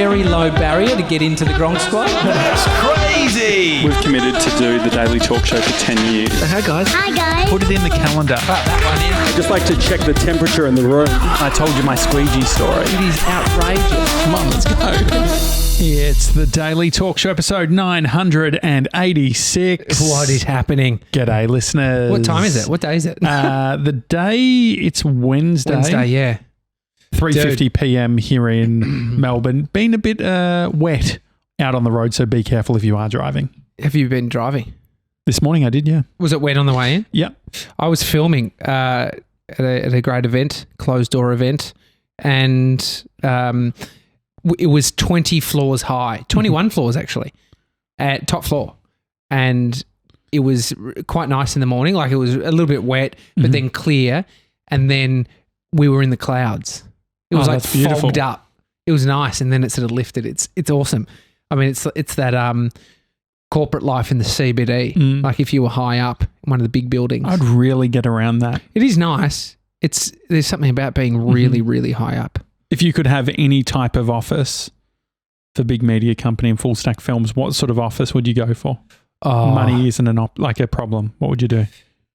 very low barrier to get into the Gronk Squad. That's crazy. We've committed to do the Daily Talk Show for 10 years. Hi, guys. Hi, guys. Put it in the calendar. Put that one in. Just like to check the temperature in the room. I told you my squeegee story. It is outrageous. Come on, let's go. It's the Daily Talk Show, episode 986. What is happening? G'day, listeners. What time is it? What day is it? The day, it's Wednesday. Wednesday, yeah. 3:50 p.m. here in Melbourne. Been a bit wet out on the road, so be careful if you are driving. Have you been driving? This morning I did, yeah. Was it wet on the way in? Yeah. I was filming at a great event, closed door event, and it was 20 floors high, 21 floors actually, at top floor. And it was quite nice in the morning. Like it was a little bit wet, but then clear. And then we were in the clouds. It was like fogged up. It was nice. And then it sort of lifted. It's awesome. I mean, it's that corporate life in the CBD. Like if you were high up in one of the big buildings. I'd really get around that. It is nice. There's something about being really, really high up. If you could have any type of office for big media company and Full Stack Films, what sort of office would you go for? Money isn't a problem. What would you do?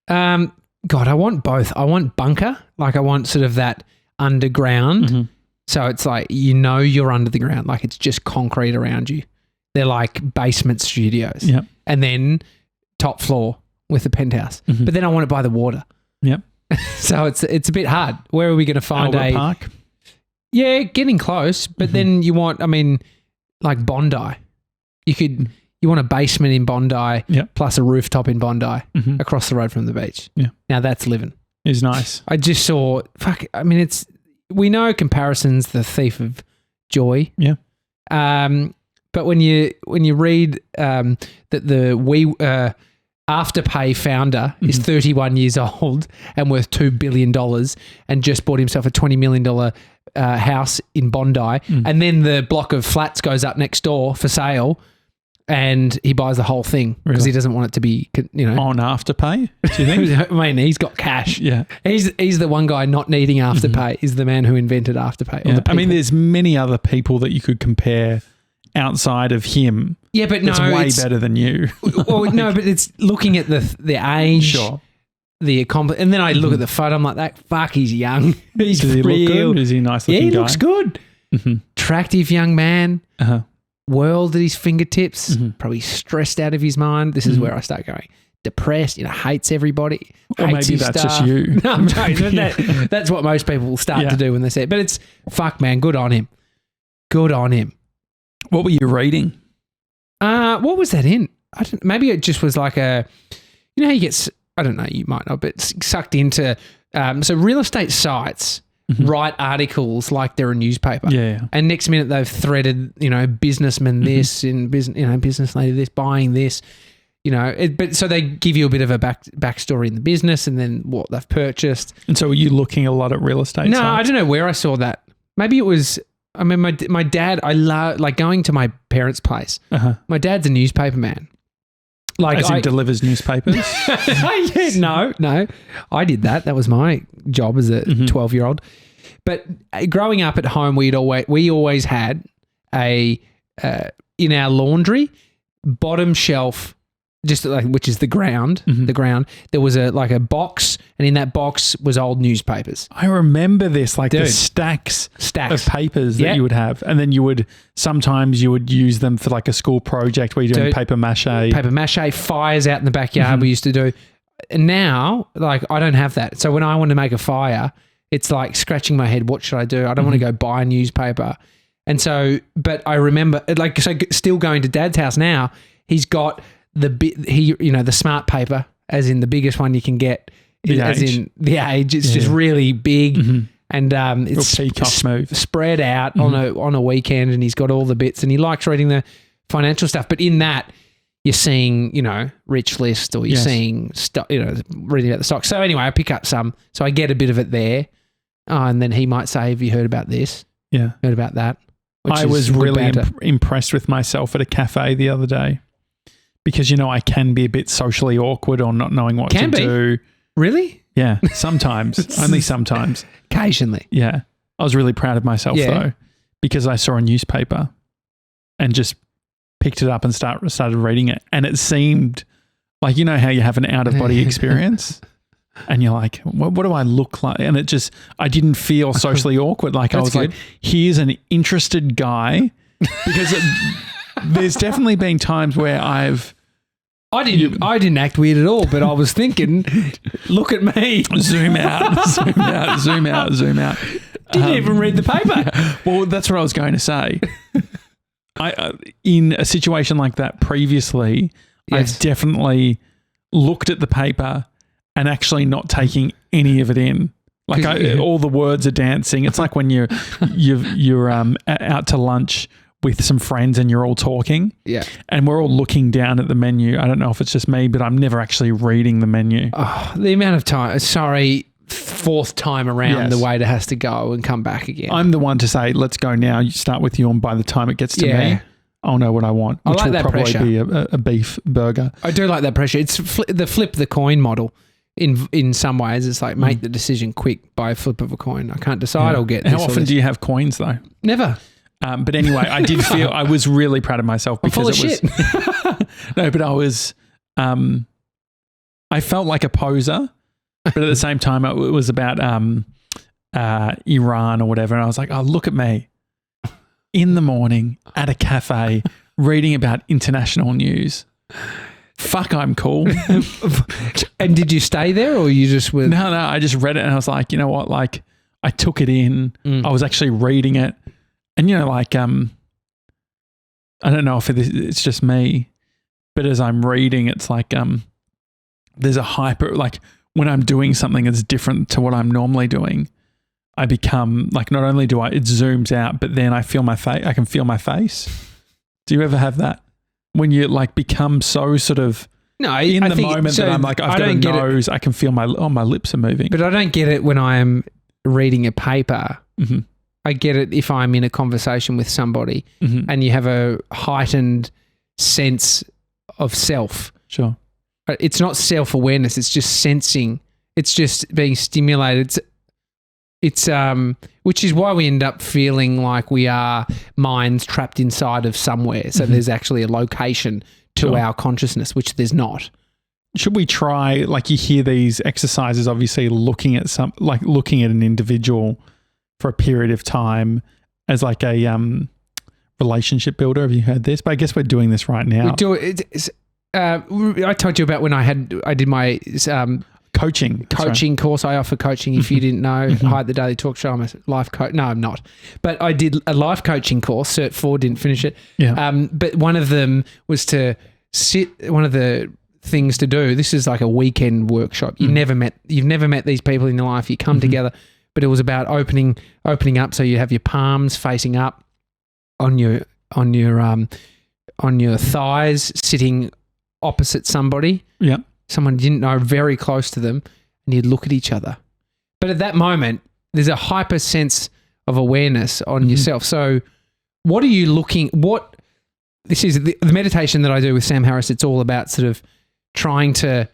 God, I want both. I want bunker. Like I want sort of that underground. So it's like, you're under the ground. Like it's just concrete around you. They're like basement studios. Yep. And then top floor with a penthouse. But then I want it by the water. Yep. So it's a bit hard. Where are we going to find Albert Park? Yeah, getting close. But then you want, like Bondi. You want a basement in Bondi plus a rooftop in Bondi across the road from the beach. Yeah. Now that's living. Is nice. I just saw, we know comparison's the thief of joy. Yeah. But when you read that the Afterpay founder is 31 years old and worth $2 billion and just bought himself a $20 million house in Bondi, and then the block of flats goes up next door for sale, and he buys the whole thing because he doesn't want it to be, on Afterpay. Do you think? He's got cash. Yeah, he's the one guy not needing Afterpay. Is the man who invented Afterpay. Yeah. There's many other people that you could compare outside of him. Yeah, but no, it's way better than you. Well, no, but it's looking at the age. Sure. And then I look at the photo, I'm like, that fuck, he's young. He's Does he look good? Is he a nice looking guy? Yeah, he looks good. Attractive young man. World at his fingertips. Probably stressed out of his mind. This is where I start going. Depressed, hates everybody. Or hates maybe that's stuff. just you. No, I'm joking. That's what most people start to do when they say it. But it's, fuck, man, good on him. Good on him. What were you reading? What was that in? Maybe it just was like how you get, I don't know, you might not, but sucked into, so real estate sites write articles like they're a newspaper. Yeah. And next minute they've threaded, businessman this and business lady this, buying this, but so they give you a bit of a backstory in the business and then what they've purchased. And so were you looking a lot at real estate No, sites? I don't know where I saw that. Maybe it was, my dad, I love, like going to my parents' place. My dad's a newspaper man. Like As he delivers newspapers? No. I did that. That was my job as a 12-year-old. But growing up at home, we always had in our laundry, bottom shelf, just like, which is the ground, there was a box, and in that box was old newspapers. I remember this, like the stacks of papers that you would have. And then sometimes you would use them for like a school project where you're doing paper mache. Paper mache, fires out in the backyard we used to do. And now, like, I don't have that. So when I want to make a fire, it's like scratching my head, what should I do? I don't want to go buy a newspaper. And so, but I remember, still going to Dad's house now, he's got the smart paper, as in the biggest one you can get, as in the age. It's just really big, and it's spread out on a weekend, and he's got all the bits, and he likes reading the financial stuff. But in that, you're seeing, Rich List, or you're seeing reading about the stocks. So anyway, I pick up some, so I get a bit of it there, and then he might say, "Have you heard about this? Yeah, heard about that?" I was really impressed with myself at a cafe the other day. Because, I can be a bit socially awkward or not knowing what to do. Really? Yeah, sometimes. Only sometimes. Occasionally. Yeah. I was really proud of myself though, because I saw a newspaper and just picked it up and started reading it. And it seemed like, you know how you have an out-of-body experience and you're like, what do I look like? And I didn't feel socially awkward. Like I was good. like, here's an interested guy. Because there's definitely been times where I didn't act weird at all, but I was thinking, look at me. Zoom out, zoom out, zoom out, zoom out. Didn't even read the paper. Well, that's what I was going to say. In a situation like that previously, Yes. I've definitely looked at the paper and actually not taking any of it in. Like all the words are dancing. It's like when you're out to lunch with some friends and you're all talking. Yeah. And we're all looking down at the menu. I don't know if it's just me, but I'm never actually reading the menu. Oh, the amount of time. Sorry, fourth time around, the waiter has to go and come back again. I'm the one to say, let's go now. You start with you, and by the time it gets to me, I'll know what I want, which will probably be a beef burger. I do like that pressure. It's the flip the coin model. In some ways, it's like make the decision quick by a flip of a coin. I can't decide. I'll get. How often do you have coins though? Never. But anyway, I did feel I was really proud of myself because I'm full of shit. No, but I was. I felt like a poser, but at the same time, it was about Iran or whatever, and I was like, "Oh, look at me in the morning at a cafe reading about international news." Fuck, I'm cool. And did you stay there or you just were? No, I just read it and I was like, you know what? Like, I took it in. I was actually reading it. And, you know, like, I don't know if it's just me, but as I'm reading, it's like, there's a hyper, like when I'm doing something that's different to what I'm normally doing, I become like, not only do it zooms out, but then I feel my face. I can feel my face. Do you ever have that? When you like become so sort of in the moment that I'm like, I've got a nose, I can feel my lips are moving. But I don't get it when I am reading a paper. Mm-hmm. I get it if I'm in a conversation with somebody and you have a heightened sense of self. Sure. It's not self-awareness. It's just sensing. It's just being stimulated. It's which is why we end up feeling like we are minds trapped inside of somewhere. So there's actually a location to our consciousness, which there's not. Should we try, like you hear these exercises, obviously looking at an individual for a period of time as like a relationship builder? Have you heard this? But I guess we're doing this right now. We do it. I told you about when I did my coaching course. I offer coaching. If you didn't know, hi at the Daily Talk Show. I'm a life coach. No, I'm not. But I did a life coaching course, Cert 4, didn't finish it. Yeah. But one of them was to sit, one of the things to do, this is like a weekend workshop. You've never met these people in your life. You come together, but it was about opening up. So you have your palms facing up on your thighs, sitting opposite somebody. Yeah. Someone you didn't know, very close to them, and you'd look at each other. But at that moment, there's a hyper sense of awareness on yourself. So what are you looking, this is the meditation that I do with Sam Harris. It's all about sort of trying to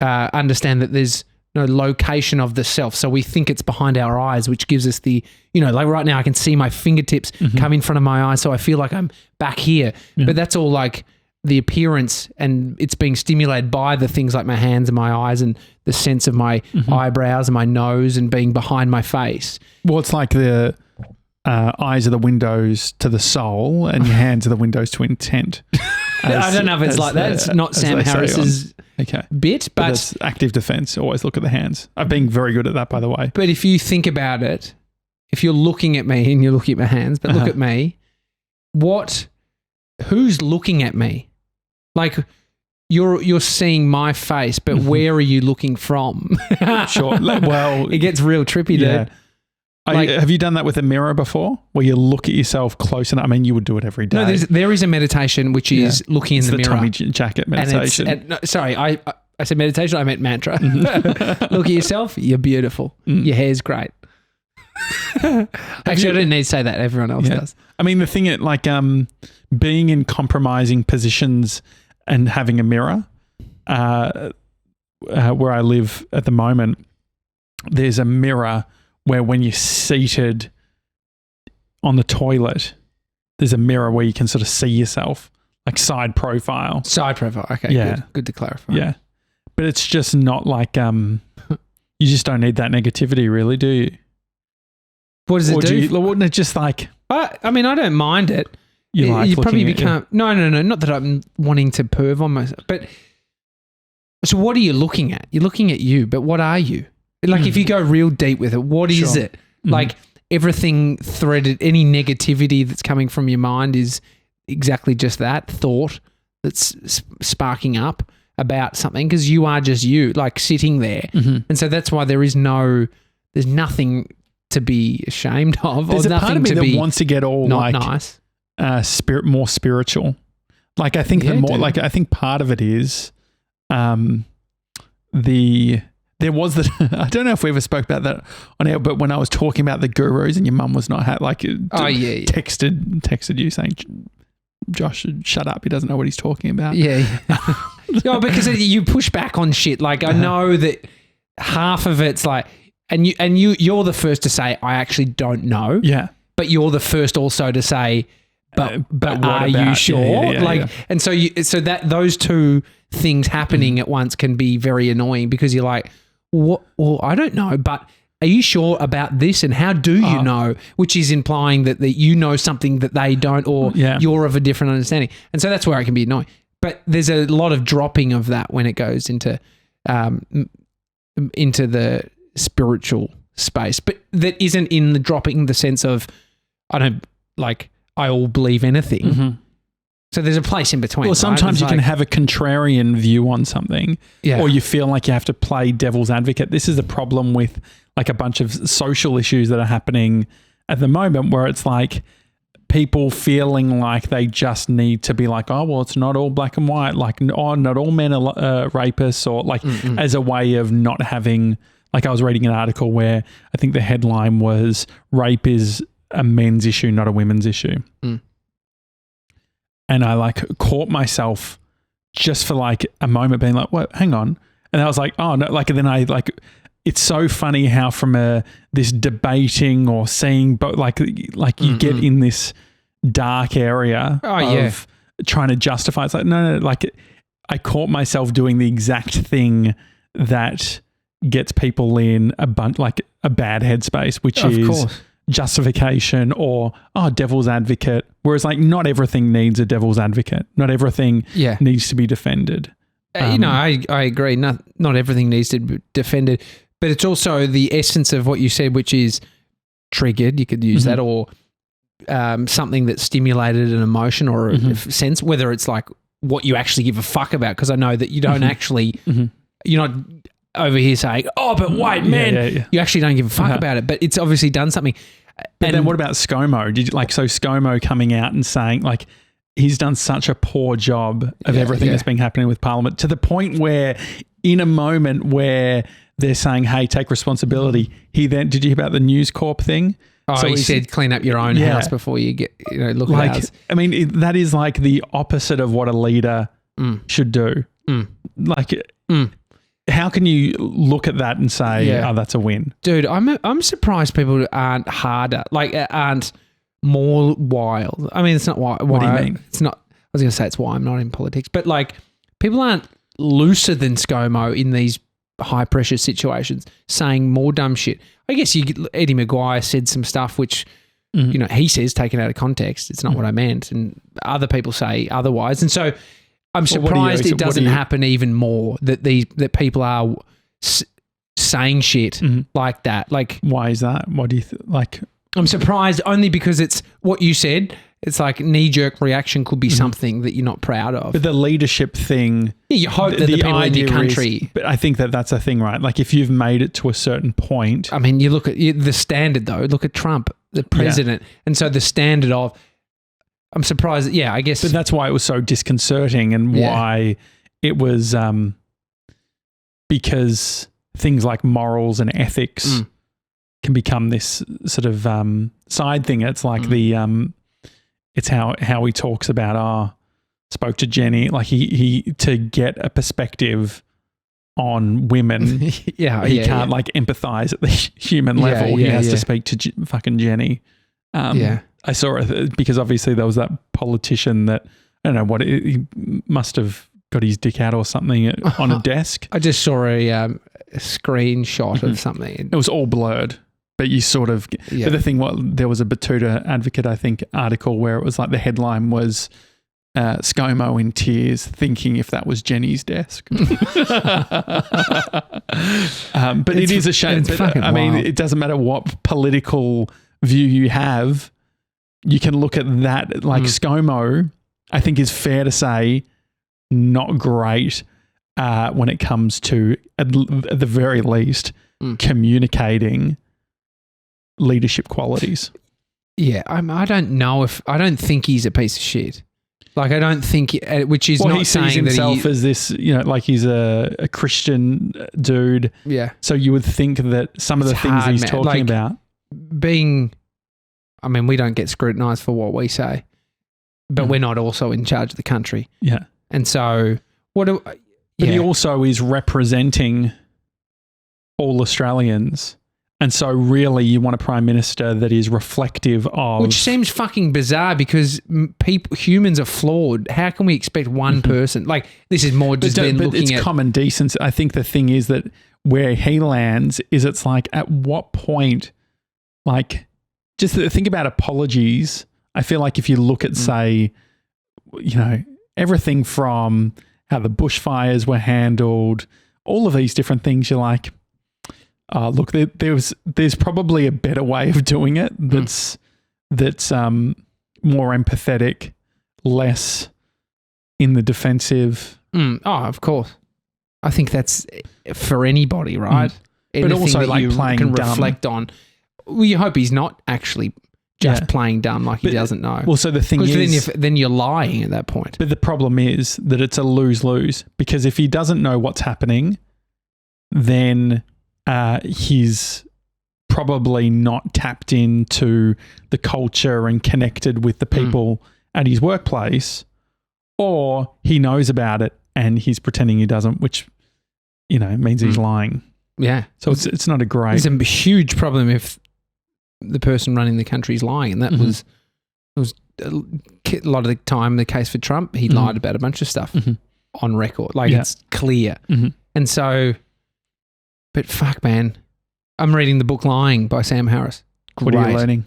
understand that there's no location of the self. So we think it's behind our eyes, which gives us the, like right now I can see my fingertips come in front of my eyes. So I feel like I'm back here. Yeah. But that's all like the appearance, and it's being stimulated by the things like my hands and my eyes and the sense of my eyebrows and my nose and being behind my face. Well, it's like the eyes are the windows to the soul and your hands are the windows to intent. I don't know if it's like that. It's not Sam Harris's bit, but it's active defense. Always look at the hands. I've been very good at that, by the way. But if you think about it, if you're looking at me and you're looking at my hands, but look at me, who's looking at me? Like you're seeing my face, but where are you looking from? Sure. Well, it gets real trippy, dude. Have you done that with a mirror before, where you look at yourself close enough? I mean, you would do it every day. No, there is a meditation which is looking in the mirror. Tommy Jackett meditation. Sorry, I said meditation. I meant mantra. Look at yourself. You're beautiful. Your hair's great. Actually, I didn't need to say that. Everyone else does. I mean, the thing being in compromising positions and having a mirror, where I live at the moment, there's a mirror where when you're seated on the toilet, there's a mirror where you can sort of see yourself, like side profile. Side profile. Okay, Yeah. good to clarify. Yeah. But it's just not like, you just don't need that negativity really, do you? What does it do? Wouldn't it just like... I mean, I don't mind it. You probably looking at become... No. Not that I'm wanting to perv on myself. But so what are you looking at? You're looking at you, but what are you? Like if you go real deep with it, what is it? Like everything threaded, any negativity that's coming from your mind is exactly just that thought that's sparking up about something, because you are just you, like sitting there. And so that's why there's nothing to be ashamed of. There's or a part of me that wants to get all not like nice. More spiritual. Like I think I think part of it is there was the I don't know if we ever spoke about that on air, but when I was talking about the gurus and your mum was not texted you saying, Josh, shut up, he doesn't know what he's talking about. No, because you push back on shit. Like I know that half of it's like, and you're the first to say I actually don't know. Yeah. But you're the first also to say, but are you sure? And so that those two things happening at once can be very annoying, because you're like, what? Well, I don't know, but are you sure about this? And how do you know? Which is implying that you know something that they don't, or you're of a different understanding. And so that's where it can be annoying. But there's a lot of dropping of that when it goes into the spiritual space, but that isn't in the dropping the sense of I all believe anything. So there's a place in between. Well, sometimes you can have a contrarian view on something, or you feel like you have to play devil's advocate. This is the problem with like a bunch of social issues that are happening at the moment, where it's like people feeling like they just need to be like, oh, well, it's not all black and white. Like, oh, not all men are rapists, or like as a way of not having, like I was reading an article where I think the headline was rape is a men's issue, not a women's issue. And I like caught myself just for like a moment being like, what, hang on. And I was like, oh no, like, and then I like, it's so funny how from this debating or seeing, but like you get in this dark area of trying to justify. It's like, no, like I caught myself doing the exact thing that gets people in a bad headspace, which is justification or devil's advocate. Whereas like not everything needs a devil's advocate. Not everything needs to be defended. I agree. Not everything needs to be defended, but it's also the essence of what you said, which is triggered. You could use that, or something that stimulated an emotion or a sense, whether it's like what you actually give a fuck about. Because I know that you don't actually, you're not over here saying, oh, but wait, man, you actually don't give a fuck about it, but it's obviously done something. But then what about ScoMo? ScoMo coming out and saying like he's done such a poor job of everything that's been happening with Parliament, to the point where in a moment where they're saying, hey, take responsibility, he then, did you hear about the News Corp thing? Oh, so he said clean up your own house before you get, look at ours. I mean, that is like the opposite of what a leader should do. How can you look at that and say, oh, that's a win? Dude, I'm surprised people aren't harder, aren't more wild. I mean, it's not why. What do you mean? It's not, I was going to say it's why I'm not in politics, but like people aren't looser than ScoMo in these high pressure situations, saying more dumb shit. I guess Eddie Maguire said some stuff which, he says taken out of context. It's not what I meant. And other people say otherwise. And so I'm surprised it doesn't happen even more, that people are saying shit like that. Like, why is that? What do you like? I'm surprised only because it's what you said. It's like knee-jerk reaction could be something that you're not proud of. But the leadership thing... Yeah, you hope that the people in your country... But I think that's a thing, right? Like if you've made it to a certain point... I mean, you look at the standard though. Look at Trump, the president. And so the standard of... I'm surprised. Yeah, I guess... But that's why it was so disconcerting, and why it was... because things like morals and ethics can become this sort of side thing. It's like the... It's how he talks about, spoke to Jenny, like he to get a perspective on women. He can't like empathize at the human level. He has to speak to fucking Jenny. I I saw it because obviously there was that politician that, I don't know what, he must have got his dick out or something on a desk. I just saw a screenshot of something. It was all blurred, but you sort of, but the thing, there was a Batuta Advocate, I think, article where it was like the headline was, ScoMo in tears, thinking if that was Jenny's desk. But it is a shame. But, I mean, it doesn't matter what political view you have. You can look at that. Like ScoMo, I think is fair to say, not great when it comes to, at the very least, communicating leadership qualities. Yeah, I don't think he's a piece of shit. Like, I don't think, which is not he sees saying himself as this, like he's a Christian dude. Yeah. So you would think that some of the things he's talking about. I mean, we don't get scrutinised for what we say, but we're not also in charge of the country. Yeah. And so, but he also is representing all Australians. And so really you want a Prime Minister that is reflective of... Which seems fucking bizarre because humans are flawed. How can we expect one person? Like, this is more just looking at... It's common decency. I think the thing is that where he lands is it's like, at what point, like, just think about apologies. I feel like if you look at, say, everything from how the bushfires were handled, all of these different things, you're like... look, there's probably a better way of doing it that's more empathetic, less in the defensive. Oh, of course. I think that's for anybody, right? But also, like, you playing can dumb. reflect on. Well, you hope he's not actually just playing dumb, like he doesn't know. Well, so the thing is, then you're lying at that point. But the problem is that it's a lose-lose, because if he doesn't know what's happening, then he's probably not tapped into the culture and connected with the people at his workplace, or he knows about it and he's pretending he doesn't, which, means he's lying. Yeah. So it's not a great... It's a huge problem if the person running the country is lying, and that was a lot of the time the case for Trump. He lied about a bunch of stuff on record. Like, it's clear. And so... But fuck, man, I'm reading the book Lying by Sam Harris. Great. What are you learning?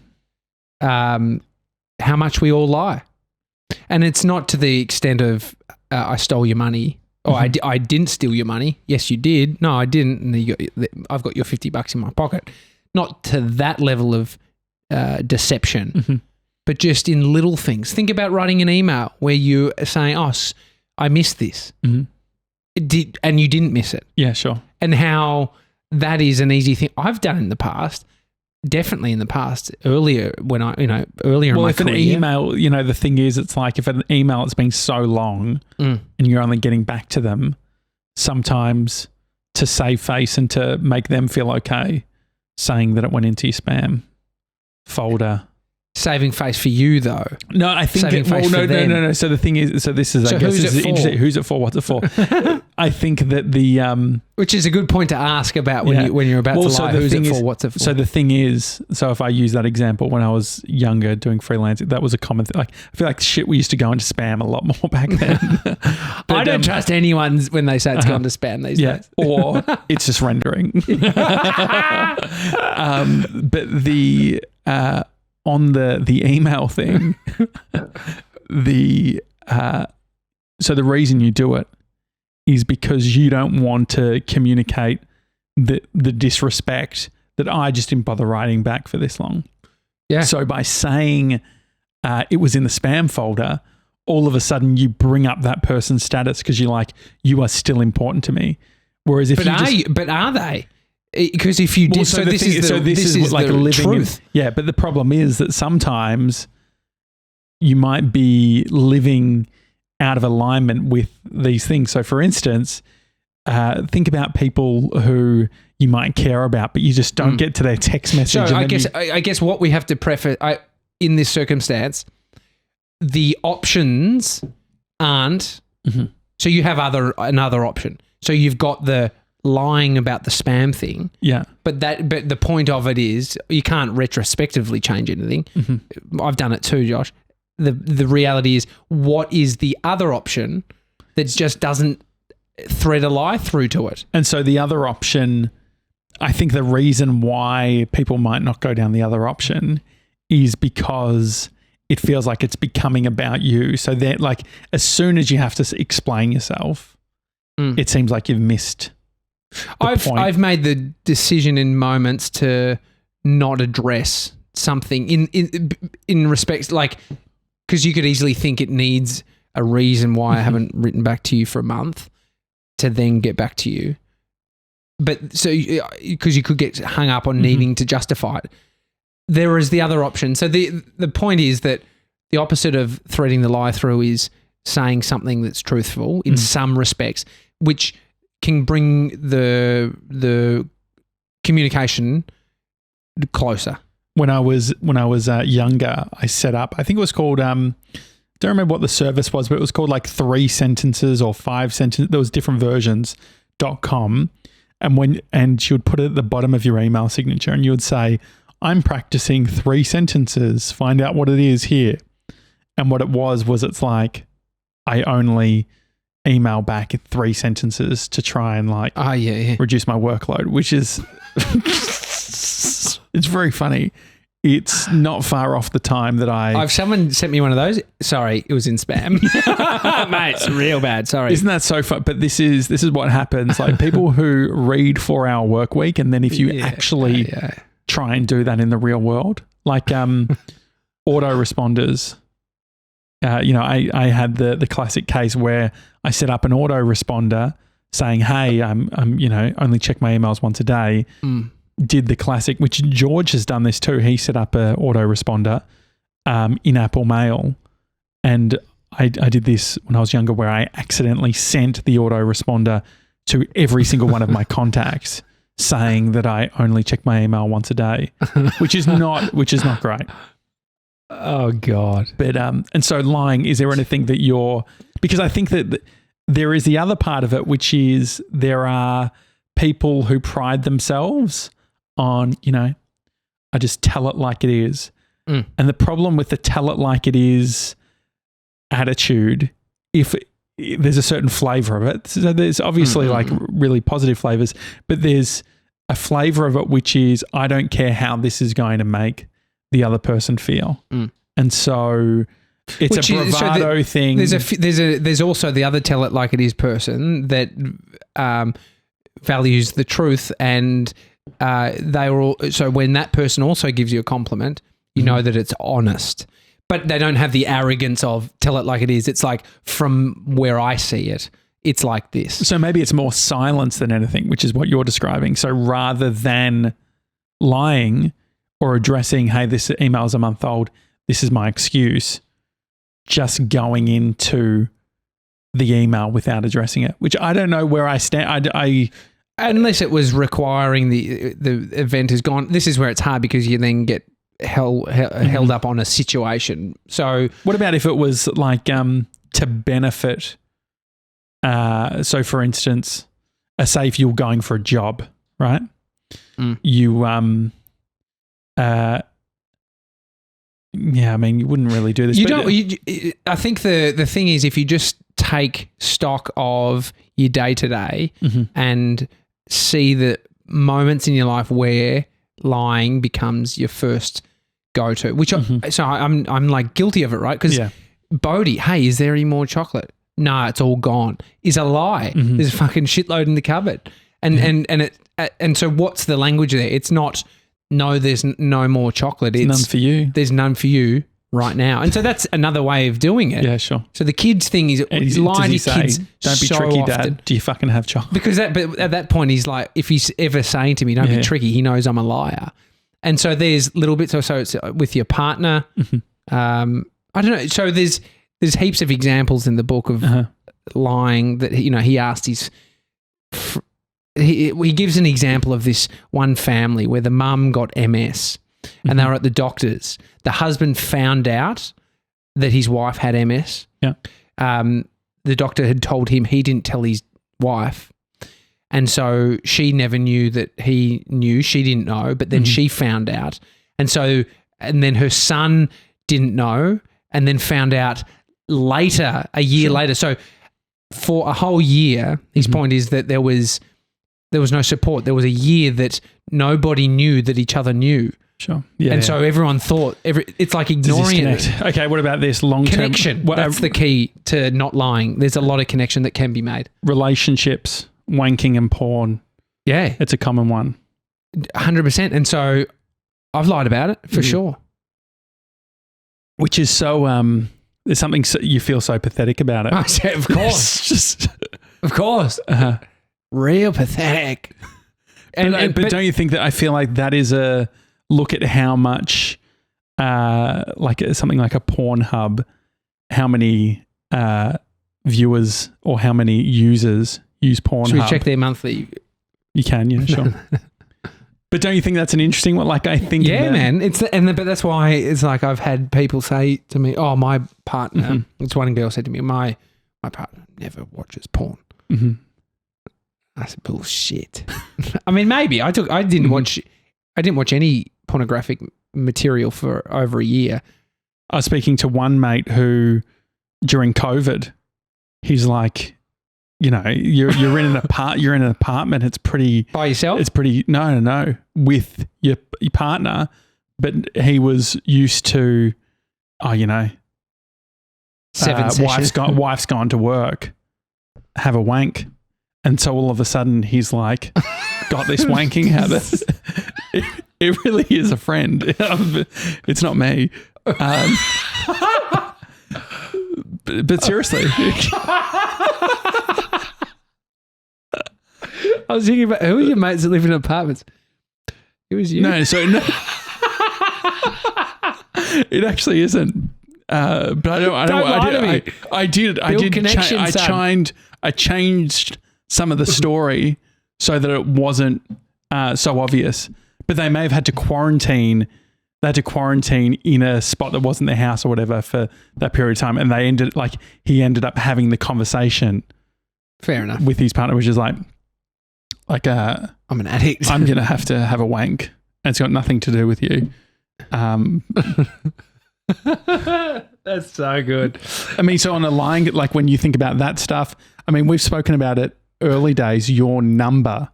How much we all lie. And it's not to the extent of I stole your money, or I didn't steal your money. Yes, you did. No, I didn't. And I've got your $50 in my pocket. Not to that level of deception, but just in little things. Think about writing an email where you are saying, oh, I missed this. And you didn't miss it. Yeah, sure. And how that is an easy thing. I've done in the past, definitely in the past, earlier in my career. Well, if an email, the thing is, it's like if an email has been so long and you're only getting back to them, sometimes to save face and to make them feel okay, saying that it went into your spam folder. Saving face for you, though. No, I think no. So the thing is, this is, I guess, this is interesting. Who's it for? What's it for? I think that which is a good point to ask about when you're about to lie. Who's it for? What's it for? So the thing is, if I use that example, when I was younger doing freelancing, that was a common thing. Like, I feel like shit, we used to go into spam a lot more back then. But, I don't trust anyone when they say it's gone to spam these days. Or it's just rendering. But on the email thing, so the reason you do it is because you don't want to communicate the disrespect that I just didn't bother writing back for this long. Yeah. So by saying it was in the spam folder, all of a sudden you bring up that person's status because you're like, you are still important to me. Whereas if but are they? Because if you did, this is like living truth. But the problem is that sometimes you might be living out of alignment with these things. So, for instance, think about people who you might care about, but you just don't get to their text message. So, I guess what we have to preface in this circumstance, the options aren't. So you have another option. So you've got the lying about the spam thing. Yeah. But the point of it is you can't retrospectively change anything. Mm-hmm. I've done it too, Josh. The reality is, what is the other option that just doesn't thread a lie through to it? And so the other option, I think the reason why people might not go down the other option is because it feels like it's becoming about you. So that, like, as soon as you have to explain yourself, it seems like you've missed the point. I've made the decision in moments to not address something in respects, like, because you could easily think it needs a reason why I haven't written back to you for a month to then get back to you. But so, because you could get hung up on needing to justify it. There is the other option. So the point is that the opposite of threading the lie through is saying something that's truthful in some respects, which can bring the communication closer. When I was younger, I set up, I think it was called, don't remember what the service was, but it was called like 3 sentences or 5 sentences. There was different versions.com. And you would put it at the bottom of your email signature and you would say, I'm practicing 3 sentences. Find out what it is here. And what it was it's like, I only email back 3 sentences to try and reduce my workload, which is, it's very funny. It's not far off the time that someone sent me one of those. Sorry, it was in spam. Mate, it's real bad. Sorry. Isn't that so fun? But this is what happens. Like, people who read 4-hour work week, and then if you actually try and do that in the real world, like autoresponders. I had the classic case where I set up an autoresponder saying, "Hey, I'm only check my emails once a day." Did the classic, which George has done this too. He set up an autoresponder in Apple Mail, and I did this when I was younger, where I accidentally sent the autoresponder to every single one of my contacts, saying that I only check my email once a day, which is not great. Oh God. But and so lying, is there anything that because I think that there is the other part of it, which is there are people who pride themselves on, I just tell it like it is. And the problem with the tell it like it is attitude, if there's a certain flavor of it, so there's obviously like really positive flavors, but there's a flavor of it which is, I don't care how this is going to make the other person feel. And so it's a bravado thing. There's also the other tell it like it is person that values the truth, and so when that person also gives you a compliment, you know that it's honest. But they don't have the arrogance of tell it like it is. It's like, from where I see it, it's like this. So maybe it's more silence than anything, which is what you're describing. So rather than lying or addressing, hey, this email's a month old, this is my excuse, just going into the email without addressing it, which I don't know where I stand. Unless it was requiring the event is gone. This is where it's hard, because you then get held up on a situation. So what about if it was like to benefit? So for instance, say if you're going for a job, right? You you wouldn't really do this. I think the thing is, if you just take stock of your day to day and see the moments in your life where lying becomes your first go-to, which I'm like guilty of it, right? Because Bodhi, hey, is there any more chocolate? Nah, it's all gone. Is a lie. There's a fucking shitload in the cupboard, and so what's the language there? It's not, no, there's no more chocolate. It's none for you. There's none for you right now. And so that's another way of doing it. Yeah, sure. So the kids thing is, lie to kids. Don't be so tricky, often. Dad. Do you fucking have chocolate? Because but at that point, he's like, if he's ever saying to me, don't be tricky, he knows I'm a liar. And so there's little bits. So it's with your partner. I don't know. So there's heaps of examples in the book of lying that, he asked his, he gives an example of this one family where the mum got MS and they were at the doctor's. The husband found out that his wife had MS. Yeah. The doctor had told him he didn't tell his wife. And so she never knew that he knew. She didn't know, but then she found out. And then her son didn't know and then found out later, a year later. So for a whole year, his point is that there was no support. There was a year that nobody knew that each other knew. Sure. Yeah. And so everyone thought, it's like ignoring it. Okay, what about this long-term Connection. That's the key to not lying. There's a lot of connection that can be made. Relationships, wanking and porn. Yeah. It's a common one. 100%. And so I've lied about it for sure. Which is so, there's something you feel so pathetic about it. Oh, yeah, of course. Of course. Real pathetic. But don't you think that I feel like that is a look at how much, like something like a Pornhub, how many viewers or how many users use Pornhub? Should we check their monthly? You can, yeah, sure. But don't you think that's an interesting one? Like I think, man. But that's why it's like I've had people say to me, "Oh, my partner." It's one girl said to me, "My partner never watches porn." I said, "Bullshit." I mean, maybe I didn't watch any pornographic material for over a year. I was speaking to one mate who, during COVID, he's like, you know, you're in an apartment. It's pretty by yourself. It's pretty no with your partner, but he was used to, you know, 7 sessions. Wife's gone to work, have a wank, and so all of a sudden he's like got this wanking habit. It really is a friend. It's not me. But seriously. I was thinking about who are your mates that live in apartments? It was you. No, it actually isn't. But I changed some of the story so that it wasn't so obvious. But they may have had to quarantine. They had to quarantine in a spot that wasn't their house or whatever for that period of time, and he ended up having the conversation. Fair enough. With his partner, which is like I'm an addict. I'm gonna have to have a wank, and it's got nothing to do with you. That's so good. I mean, so on a lying, like when you think about that stuff, I mean, we've spoken about it early days. Your number,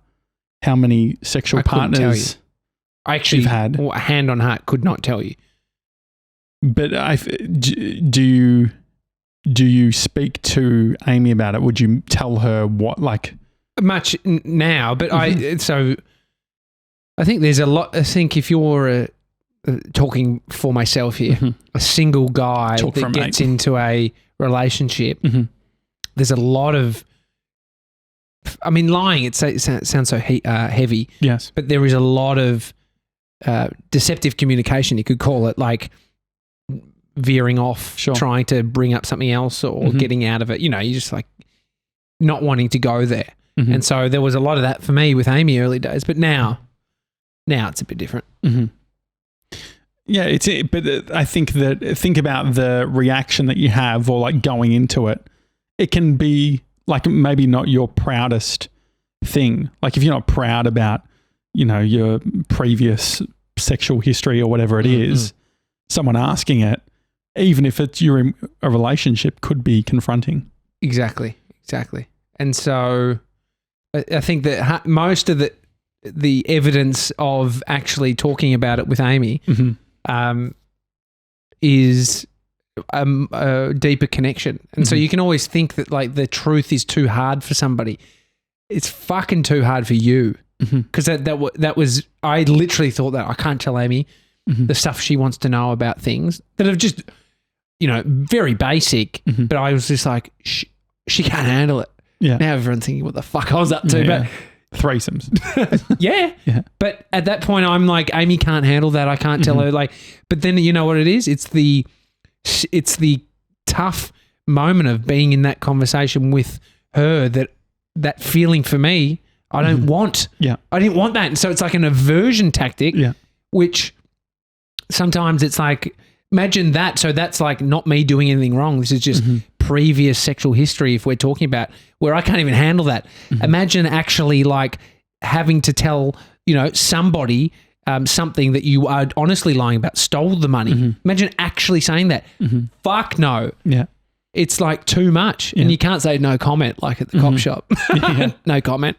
how many sexual partners I actually you've had? Hand on heart, could not tell you. But do you speak to Amy about it? Would you tell her what like much now? But I think there's a lot. I think if you're talking for myself here, a single guy that gets into a relationship, there's a lot of. I mean, lying. It sounds so heavy. Yes, but there is a lot of deceptive communication. You could call it like veering off, trying to bring up something else or getting out of it. You know, you're just like not wanting to go there. And so there was a lot of that for me with Amy early days, but now it's a bit different. Yeah, but I think about the reaction that you have or like going into it. It can be like maybe not your proudest thing. Like if you're not proud about, you know, your previous sexual history or whatever it is, someone asking it, even if you're in a relationship, could be confronting. Exactly. And so I think that most of the evidence of actually talking about it with Amy is a deeper connection. And so you can always think that like the truth is too hard for somebody. It's fucking too hard for you. Because that was, I literally thought that I can't tell Amy the stuff she wants to know about things that are just, you know, very basic. But I was just like, she can't handle it. Yeah. Now everyone's thinking what the fuck I was up to. Yeah. But threesomes. Yeah. But at that point, I'm like, Amy can't handle that. I can't tell her. Like, but then you know what it is? It's the tough moment of being in that conversation with her that feeling for me. I don't want. Yeah. I didn't want that. And so it's like an aversion tactic, which sometimes it's like, imagine that. So that's like not me doing anything wrong. This is just previous sexual history, if we're talking about where I can't even handle that. Imagine actually like having to tell, somebody something that you are honestly lying about, stole the money. Imagine actually saying that. Fuck no. Yeah. It's like too much. And you can't say no comment like at the cop shop. No comment.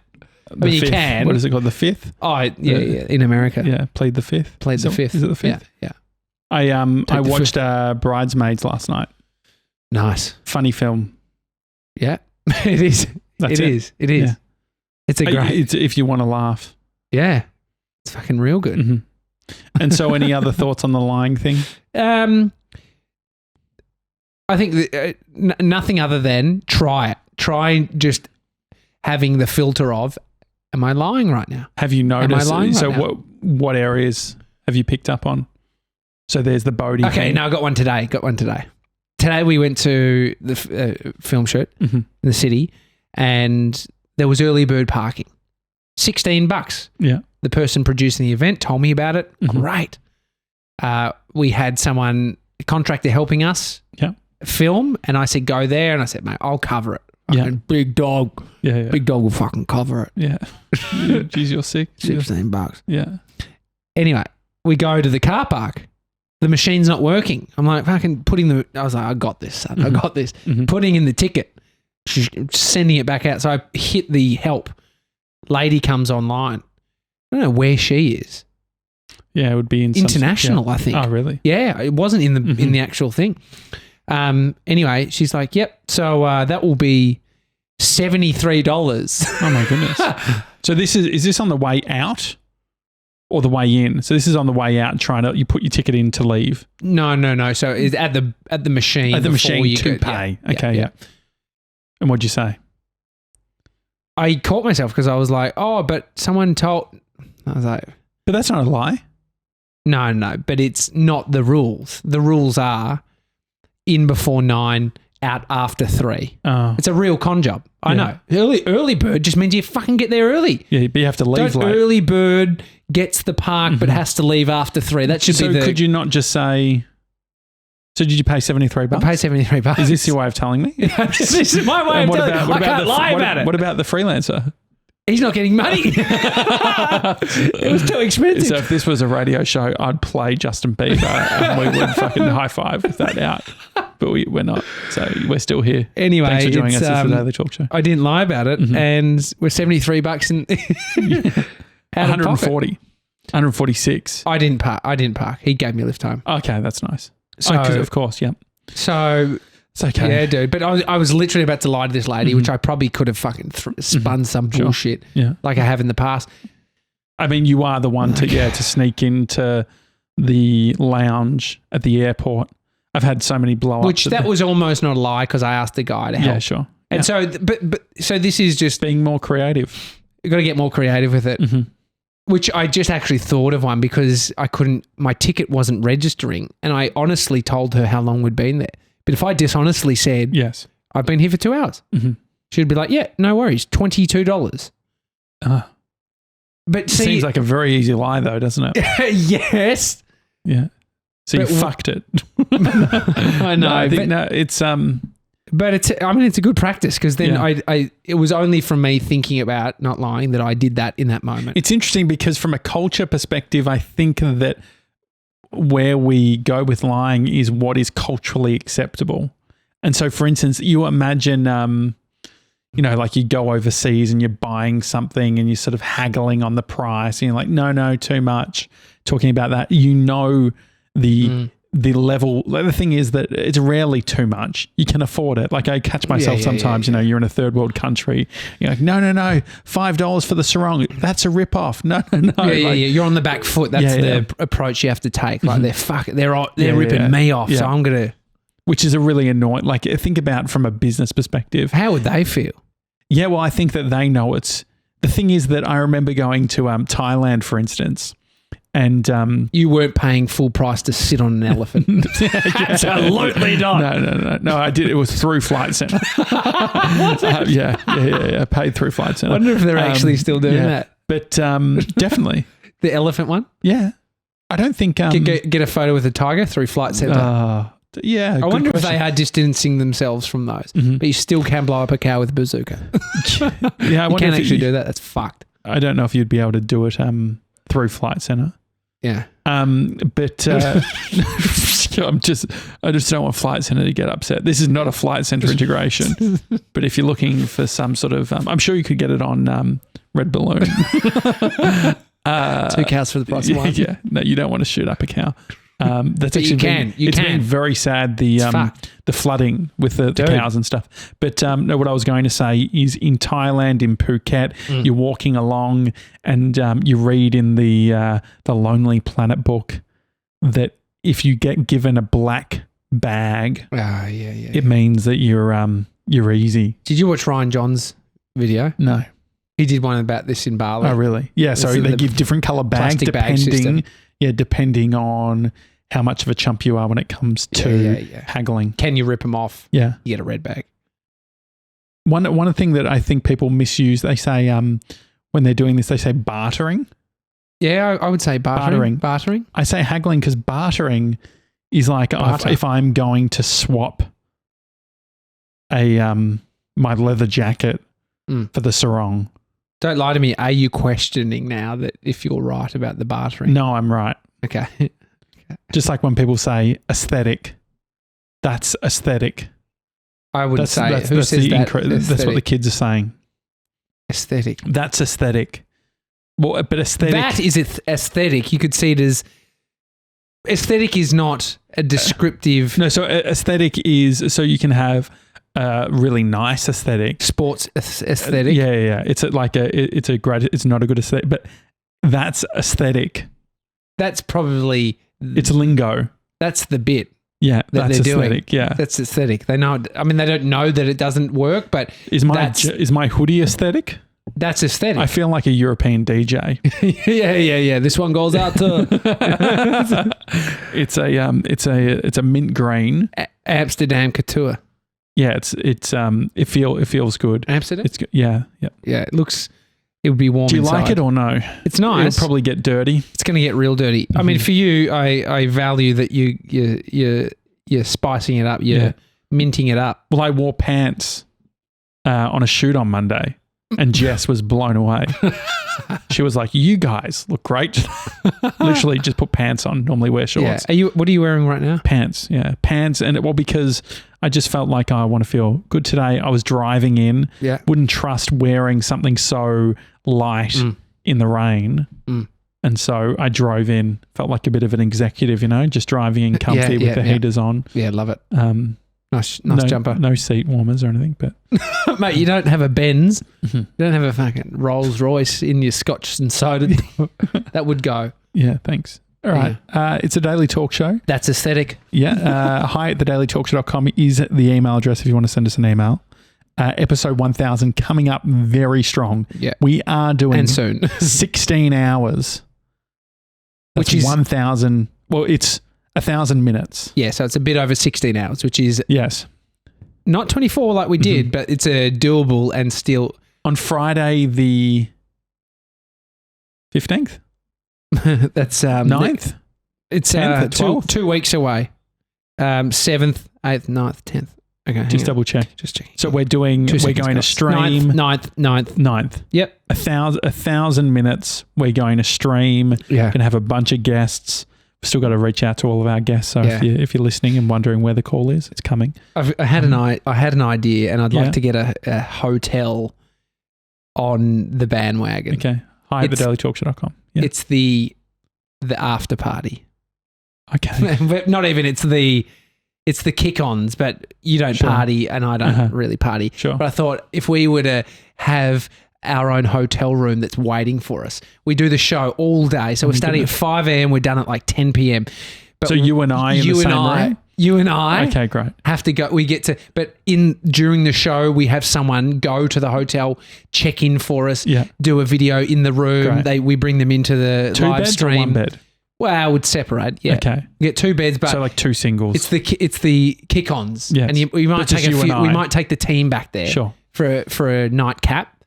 You can. What is it called? The fifth? Oh, yeah, in America. Yeah, plead the fifth. Plead the fifth. Is it the fifth? Yeah. I watched Bridesmaids last night. Nice. Funny film. Yeah, it is. It is. Yeah. It's a great. It's if you want to laugh. Yeah, it's fucking real good. And so, any other thoughts on the lying thing? I think that, nothing other than try it. Try just having the filter of, am I lying right now? Have you noticed? Am I lying so, right now? what areas have you picked up on? So there's the boating. Okay, thing. no, I got one today. Today we went to the film shoot in the city, and there was early bird parking. $16. Yeah. The person producing the event told me about it. Great. We had someone, a contractor, helping us film, and I said, go there. And I said, mate, I'll cover it. Fucking big dog. Yeah. Big dog will fucking cover it. Yeah. Jeez, you're sick. $16. Yeah. Anyway, we go to the car park. The machine's not working. I'm like, fucking I was like, I got this, son. I got this. Putting in the ticket, sending it back out. So I hit the help. Lady comes online. I don't know where she is. Yeah, it would be in international, I think. Oh, really? Yeah, it wasn't in the actual thing. Anyway, she's like, yep. So that will be $73. Oh my goodness. So is this on the way out or the way in? So this is on the way out, you put your ticket in to leave. No. So it's at the machine. At the machine you to pay. Okay. Yeah. And what'd you say? I caught myself because I was like, oh, but someone told. I was like, but that's not a lie. No, but it's not the rules. The rules are in before 9, out after 3. Oh. It's a real con job. I know. Early bird just means you fucking get there early. Yeah, but you have to leave late. Early bird gets the park but has to leave after 3. That should be the... So could you not just say... So did you pay $73? I paid $73. Is this your way of telling me? This is my way of telling you. I can't lie about it. What about the freelancer? He's not getting money. It was too expensive. So if this was a radio show, I'd play Justin Bieber and we would fucking high five with that out. But we're not. So we're still here. Anyway, thanks for joining us. This is the Daily Talk Show. I didn't lie about it, and we're $73 in 140, 146. I didn't park. He gave me a lift home. Okay, that's nice. So of course, yeah. So it's okay. Yeah, dude. But I was literally about to lie to this lady, which I probably could have fucking spun some bullshit like I have in the past. I mean, you are the one to sneak into the lounge at the airport. I've had so many blow-ups. Which that was almost not a lie because I asked the guy to help. Yeah, sure. And so, so this is just... Being more creative. You've got to get more creative with it. Which I just actually thought of one because my ticket wasn't registering, and I honestly told her how long we'd been there. But if I dishonestly said, yes, I've been here for 2 hours, she'd be like, yeah, no worries, $22. But see, seems like a very easy lie though, doesn't it? Yes. Yeah. So you fucked it. I know. It's But it's a good practice because then it was only from me thinking about not lying that I did that in that moment. It's interesting because from a culture perspective, I think that where we go with lying is what is culturally acceptable. And so, for instance, you imagine, like you go overseas and you're buying something and you're sort of haggling on the price and you're like, no, too much. Talking about that, the level, the thing is that it's rarely too much. You can afford it. Like I catch myself sometimes, you're in a third world country. You're like, no, $5 for the sarong. That's a rip off. No. Yeah. You're on the back foot. That's the approach you have to take. Like they're ripping me off. So I'm going to. Which is a really annoying, like think about from a business perspective. How would they feel? Yeah, well, I think that they know it's, the thing is that I remember going to Thailand, for instance. And you weren't paying full price to sit on an elephant. Absolutely not. No. I did. It was through Flight Centre. Yeah. Paid through Flight Centre. I wonder if they're actually still doing that. But definitely the elephant one. Yeah, I don't think get a photo with a tiger through Flight Centre. Yeah. I good wonder if question. they are distancing themselves from those. But you still can blow up a cow with a bazooka. Yeah, I You wonder can't if actually do that. That's fucked. I don't know if you'd be able to do it through Flight Centre. Yeah. But I just don't want Flight Centre to get upset. This is not a Flight Centre integration. But if you're looking for some sort of, I'm sure you could get it on Red Balloon. 2 cows for the price of one. Yeah, no, you don't want to shoot up a cow. That's But actually you can. it's been very sad the flooding with the cows and stuff. But no, what I was going to say is in Thailand, in Phuket, you're walking along and you read in the Lonely Planet book that if you get given a black bag, it means that you're easy. Did you watch Ryan John's video? No. He did one about this in Bali. Oh, really? Yeah. So they give different color bags depending on how much of a chump you are when it comes to haggling. Can you rip them off? Yeah. You get a red bag. One thing that I think people misuse, they say when they're doing this, they say bartering. Yeah, I would say bartering. Bartering. I say haggling because bartering is like if I'm going to swap my leather jacket for the sarong. Don't lie to me. Are you questioning now that if you're right about the bartering? No, I'm right. Okay. Just like when people say aesthetic, that's aesthetic. I wouldn't say that's, who that's says that. That's what the kids are saying. Aesthetic. That's aesthetic. Well, but aesthetic. That is aesthetic. You could see it as aesthetic is not a descriptive. No, so aesthetic is so you can have really nice aesthetic, sports aesthetic. Yeah. It's it's not a good aesthetic, but that's aesthetic. That's probably it's lingo. That's the bit. Yeah, that that's they're aesthetic. Doing. Yeah, that's aesthetic. They know. I mean, they don't know that it doesn't work, but is my hoodie aesthetic? That's aesthetic. I feel like a European DJ. yeah. This one goes out to. It's a mint green Amsterdam couture. Yeah, it feels good. Amsterdam. It's good. Yeah. It looks. It would be warm. Do you inside. like it or no? It's nice. It'll probably get dirty. It's going to get real dirty. I mean, for you, I value that you're spicing it up. You're minting it up. Well, I wore pants on a shoot on Monday, and Jess was blown away. She was like, "You guys look great." Literally, just put pants on. Normally wear shorts. Yeah. What are you wearing right now? Pants. Yeah, pants. And because I just felt like I want to feel good today. I was driving in. Yeah. Wouldn't trust wearing something so light in the rain. And so I drove in. Felt like a bit of an executive, just driving in comfy with the heaters on. Yeah, love it. Nice jumper. No seat warmers or anything, but mate, you don't have a Benz. You don't have a fucking Rolls Royce in your Scotch and soda. That would go. Yeah, thanks. All right. It's a daily talk show. That's aesthetic. Yeah. Hi at thedailytalkshow.com is the email address if you want to send us an email. Episode 1000 coming up very strong. Yeah. We are doing and soon 16 hours. That's which is 1,000. Well, it's 1,000 minutes. Yeah, so it's a bit over 16 hours, which is not 24 like we did, but it's a doable and still on Friday the 15th. That's 9th. It's 10th, 2 weeks away. 7th, 8th, 9th, 10th. Okay, just double check. Just checking. So we're going to stream 9th. Yep. 1,000 minutes. We're going to stream. Yeah. Going to have a bunch of guests. We've still got to reach out to all of our guests. So if you're listening and wondering where the call is, it's coming. I had an idea, and I'd like to get a hotel on the bandwagon. Okay. Hi at thedailytalkshow.com. Yeah. It's the after party. Okay. But not even. It's the kick-ons, but you don't party, and I don't really party. Sure. But I thought if we were to have our own hotel room that's waiting for us, we do the show all day. So we're starting at 5 a.m. We're done at like 10 p.m. But so you and I in the same room? You and I okay, great. have to go. We get to, but during the show, we have someone go to the hotel, check in for us, do a video in the room. We bring them into the Two live beds stream. Or one bed? Well, I would separate. Yeah. Okay. You get 2 beds, but so like 2 singles. It's the kick-ons. Yes. And we might take we might take the team back there. Sure. For a nightcap,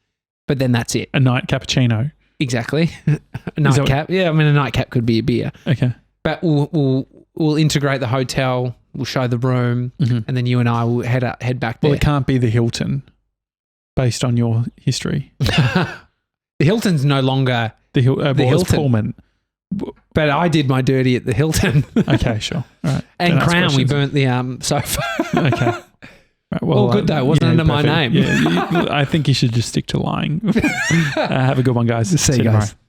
but then that's it. A night cappuccino. Exactly. A nightcap. Yeah, I mean a nightcap could be a beer. Okay. But we'll integrate the hotel, We'll show the room, and then you and I will head back there. Well, it can't be the Hilton, based on your history. The Hilton's no longer The Hilton. Pullman. But I did my dirty at the Hilton. Okay, sure. All right. And Crown, we burnt the sofa. Okay. Right, well, good though. It wasn't under my name. Yeah, I think you should just stick to lying. Have a good one, guys. See you guys. Tomorrow.